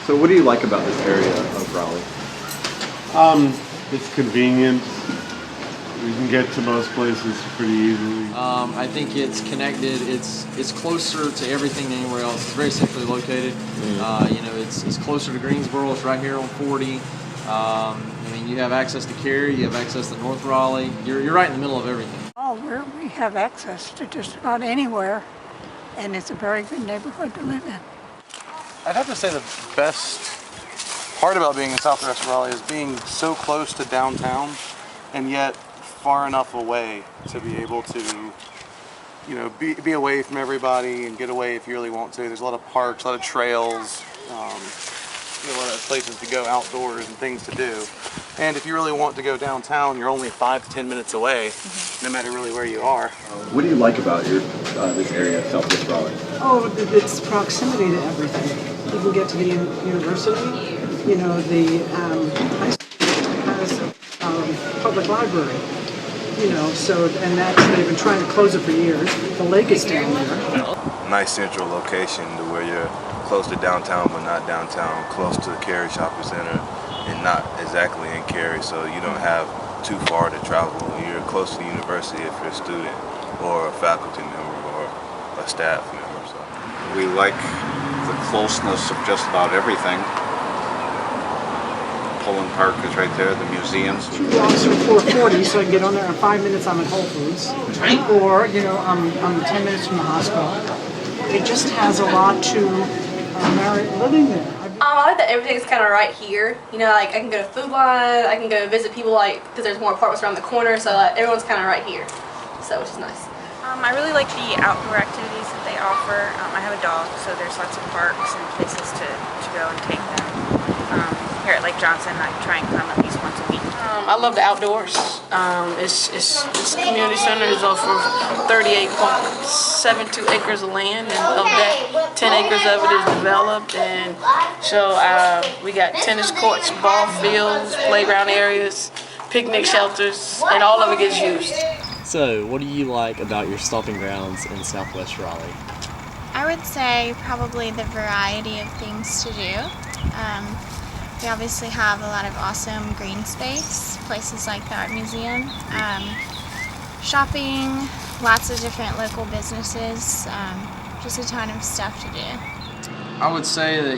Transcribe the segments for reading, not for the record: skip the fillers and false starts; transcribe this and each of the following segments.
So what do you like about this area of Raleigh? It's convenient. We can get to most places pretty easily. I think it's connected. It's closer to everything than anywhere else. It's very centrally located. It's closer to Greensboro. It's right here on 40. You have access to Cary. You have access to North Raleigh. You're right in the middle of everything. Oh, we have access to just about anywhere, and it's a very good neighborhood to live in. I'd have to say the best part about being in Southwest Raleigh is being so close to downtown and yet far enough away to be able to, be away from everybody and get away if you really want to. There's a lot of parks, a lot of trails, a lot of places to go outdoors and things to do. And if you really want to go downtown, you're only 5 to 10 minutes away, no matter really where you are. What do you like about this area of Southwest Raleigh? Oh, its proximity to everything. You can get to the university. The high school has a public library. They've been trying to close it for years. The lake is down there. Nice central location to where you're close to downtown but not downtown, close to the Cary Shopping Center and not exactly in Cary, so you don't have too far to travel. You're close to the university if you're a student or a faculty member or a staff member. So we like the closeness of just about everything. Pullen Park is right there, the museums. 2 blocks from 440, so I can get on there in 5 minutes. I'm at Whole Foods, or I'm 10 minutes from the hospital. It just has a lot to merit living there. I like that everything's kind of right here. I can go to Food Line, I can go visit people because there's more apartments around the corner, so everyone's kind of right here, so which is nice. I really like the outdoor activities that they offer. I have a dog, so there's lots of parks and places to go and take them. Here at Lake Johnson, I try and come at least once a week. I love the outdoors. This community center is off of 38.72 acres of land, and of that, 10 acres of it is developed. And so we got tennis courts, ball fields, playground areas, picnic shelters, and all of it gets used. So, what do you like about your stomping grounds in Southwest Raleigh? I would say probably the variety of things to do. We obviously have a lot of awesome green space, places like the Art Museum, shopping, lots of different local businesses, just a ton of stuff to do. I would say that,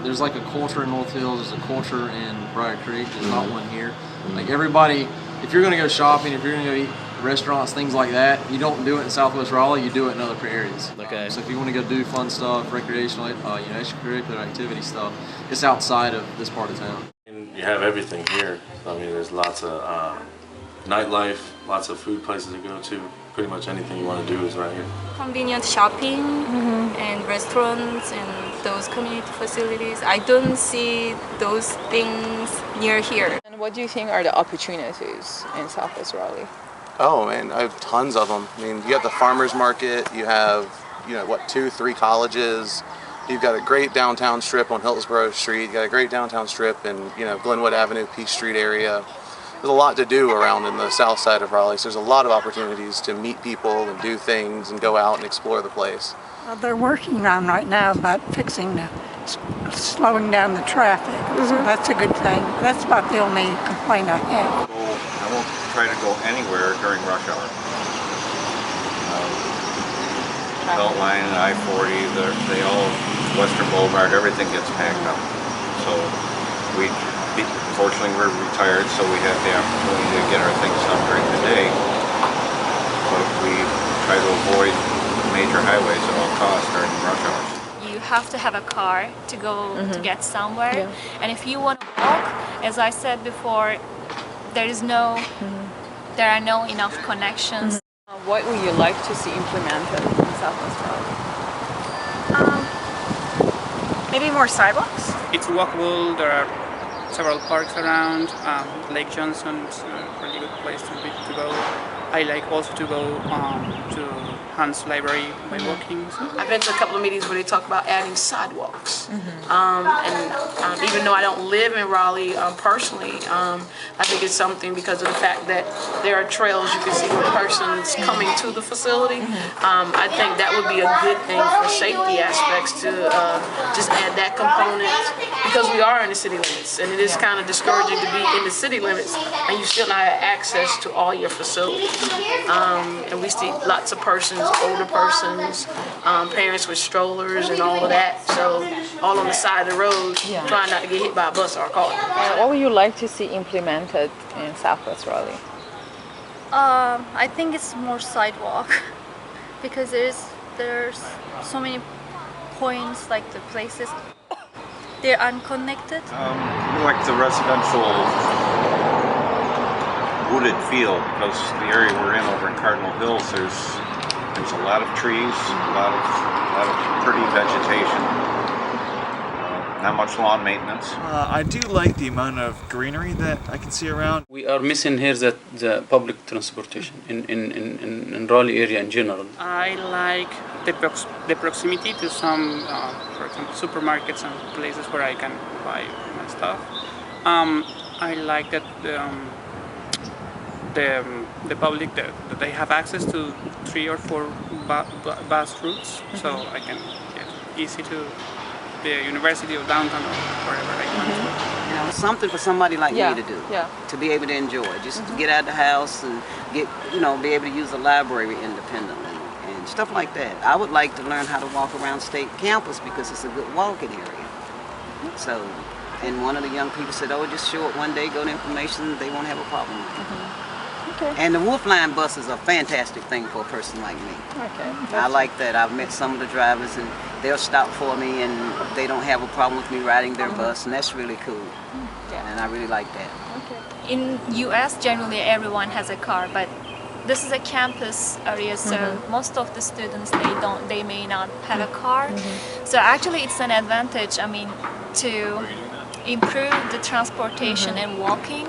there's like a culture in North Hills, there's a culture in Briar Creek, there's not one here. Like everybody, if you're going to go shopping, if you're going to go eat restaurants, things like that, you don't do it in Southwest Raleigh, you do it in other areas. Okay. So if you want to go do fun stuff, recreational, extracurricular activity stuff, it's outside of this part of town. And you have everything here. There's lots of nightlife, lots of food places to go to. Pretty much anything you want to do is right here. Convenient shopping and restaurants and those community facilities. I don't see those things near here. And what do you think are the opportunities in Southwest Raleigh? Oh man, I have tons of them. You have the farmers market, you have, 2, 3 colleges, you've got a great downtown strip on Hillsborough Street, you got a great downtown strip in, Glenwood Avenue, Peace Street area. There's a lot to do around in the south side of Raleigh, so there's a lot of opportunities to meet people and do things and go out and explore the place. Well, they're working on right now about slowing down the traffic, so that's a good thing. That's about the only complaint I have. I won't try to go anywhere during rush hour. Beltline and I-40, they all, Western Boulevard, everything gets packed up. So fortunately we're retired, so we have the opportunity to get our things done during the day. But we try to avoid major highways at all costs during rush hours. You have to have a car to go to get somewhere. And if you want to walk, as I said before, there are no enough connections. What would you like to see implemented in Southwest Raleigh? Maybe more sidewalks? It's walkable. There are several parks around. Lake Johnson is a really good place to go. I like also to go to Hans Library by walking. So. I've been to a couple of meetings where they talk about adding sidewalks. Even though I don't live in Raleigh personally, I think it's something because of the fact that there are trails you can see for persons coming to the facility. I think that would be a good thing for safety aspects to just add that component because we are in the city limits, and it is kind of discouraging to be in the city limits and you still not have access to all your facilities. And we see lots of persons, older persons, parents with strollers and all of that, so all on the side of the road, trying not to get hit by a bus or a car. What would you like to see implemented in Southwest Raleigh? I think it's more sidewalk because there's so many points, like the places they're unconnected. Like the residential wooded field, because the area we're in over in Cardinal Hills, there's a lot of trees, a lot of pretty vegetation. Not much lawn maintenance. I do like the amount of greenery that I can see around. We are missing here the public transportation in Raleigh area in general. I like the proximity to some, for example, supermarkets and places where I can buy my stuff. I like that the public that they have access to 3 or 4 bus routes, so I can get easy to the university or downtown or wherever I want to. You know, something for somebody like Yeah, me to do. yeah. To be able to enjoy, just to get out of the house and be able to use the library independently and stuff like that. I would like to learn how to walk around state campus because it's a good walking area. So, and one of the young people said, oh, just show up one day, go to information, they won't have a problem with it. Okay. And the Wolfline bus is a fantastic thing for a person like me. Okay. I like that. I've met some of the drivers and they'll stop for me and they don't have a problem with me riding their bus, and that's really cool. And I really like that. In US, generally everyone has a car, but this is a campus area, so most of the students they may not have a car. So actually, it's an advantage. I mean, to improve the transportation and walking.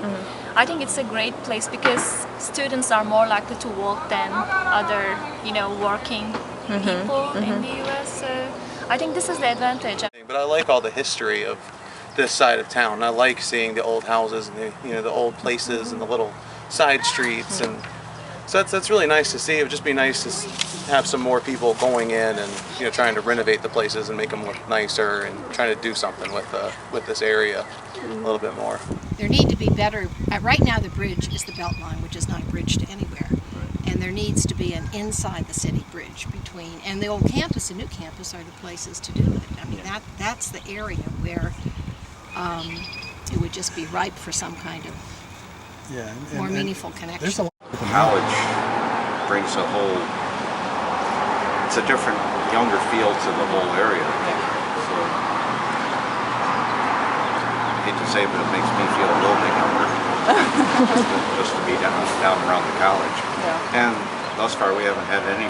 I think it's a great place because students are more likely to walk than other, working people in the US. So I think this is the advantage. But I like all the history of this side of town. I like seeing the old houses and the old places and the little side streets, and so that's really nice to see. It would just be nice to have some more people going in and trying to renovate the places and make them look nicer and trying to do something with this area a little bit more. There need to be better. Right now, the bridge is the Beltline, which is not a bridge to anywhere, and there needs to be an inside the city bridge between. And the old campus and new campus are the places to do it. I mean, that's the area where it would just be ripe for some kind of more meaningful connection. College brings it's a different, younger feel to the whole area. So, I hate to say it, but it makes me feel a little bit younger just to be down around the college. And thus far we haven't had any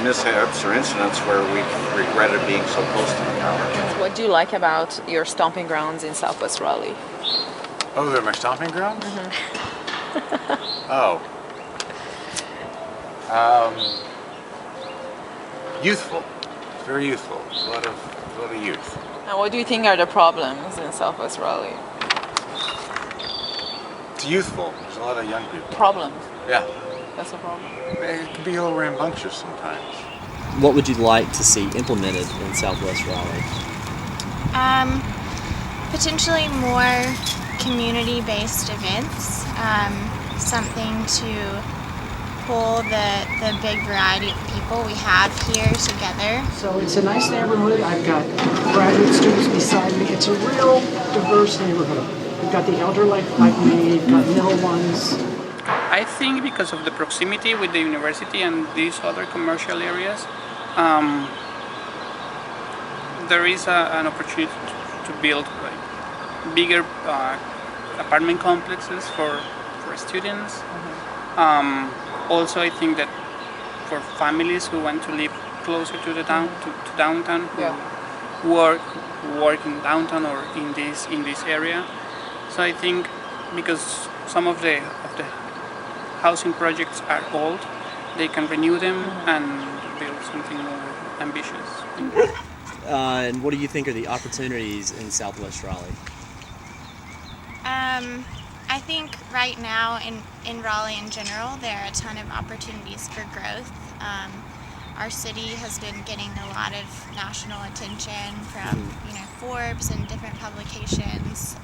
mishaps or incidents where we've regretted being so close to the college. What do you like about your stomping grounds in Southwest Raleigh? Oh, they're my stomping grounds? Oh. Youthful. Very youthful. A lot of youth. And what do you think are the problems in Southwest Raleigh? It's youthful. There's a lot of young people. Problems? Yeah. That's a problem. It can be a little rambunctious sometimes. What would you like to see implemented in Southwest Raleigh? Potentially more community-based events, something to pull the big variety of people we have here together. So it's a nice neighborhood. I've got graduate students beside me. It's a real diverse neighborhood. We've got the elder like me, we've got middle ones. I think because of the proximity with the university and these other commercial areas, there is an opportunity to build bigger apartment complexes for students. Also, I think that for families who want to live closer to the downtown, who work in downtown or in this area, so I think because some of the housing projects are old, they can renew them and build something more ambitious. And what do you think are the opportunities in Southwest Raleigh? I think right now in Raleigh in general, there are a ton of opportunities for growth. Our city has been getting a lot of national attention from Forbes and different publications,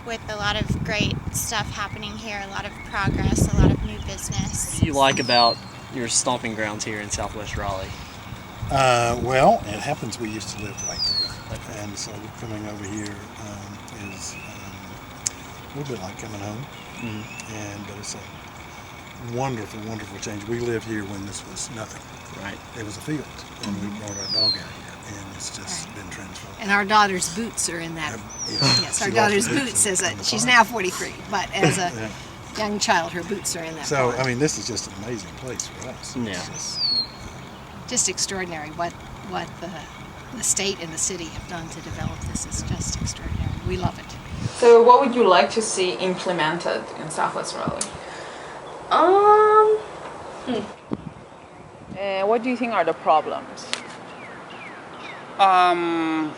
with a lot of great stuff happening here, a lot of progress, a lot of new business. What do you like about your stomping grounds here in Southwest Raleigh? Well, it happens we used to live right there, and so coming over here is a little bit like coming home. But it's a wonderful, wonderful change. We lived here when this was nothing. Right. It was a field, and we brought our dog out here, and it's just been transformed. And our daughter's boots are in that. Yes, our daughter's boots as a, she's now 43, but as a young child, her boots are in that. So, pond. I mean, this is just an amazing place for us. Yeah. Just extraordinary what the state and the city have done to develop this is just extraordinary. We love it. So what would you like to see implemented in Southwest Raleigh? What do you think are the problems? Problems.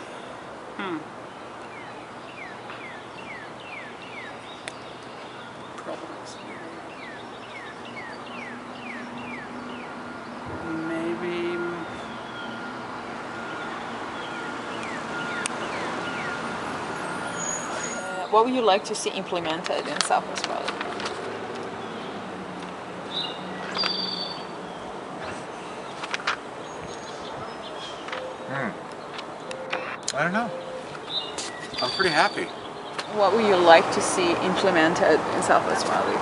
Maybe. What would you like to see implemented in Southwest Raleigh? I don't know. I'm pretty happy. What would you like to see implemented in Southwest Raleigh?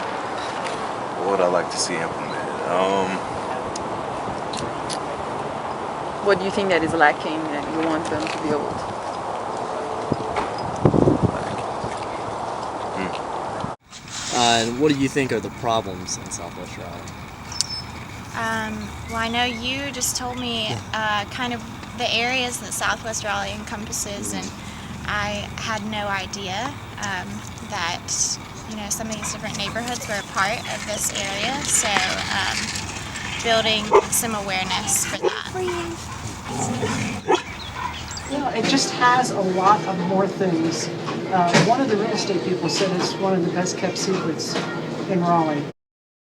What would I like to see implemented? What do you think that is lacking and you want them to build? And what do you think are the problems in Southwest Raleigh? Well, I know you just told me kind of the areas that Southwest Raleigh encompasses, and I had no idea that some of these different neighborhoods were a part of this area. So building some awareness for that. It just has a lot of more things. One of the real estate people said it's one of the best kept secrets in Raleigh.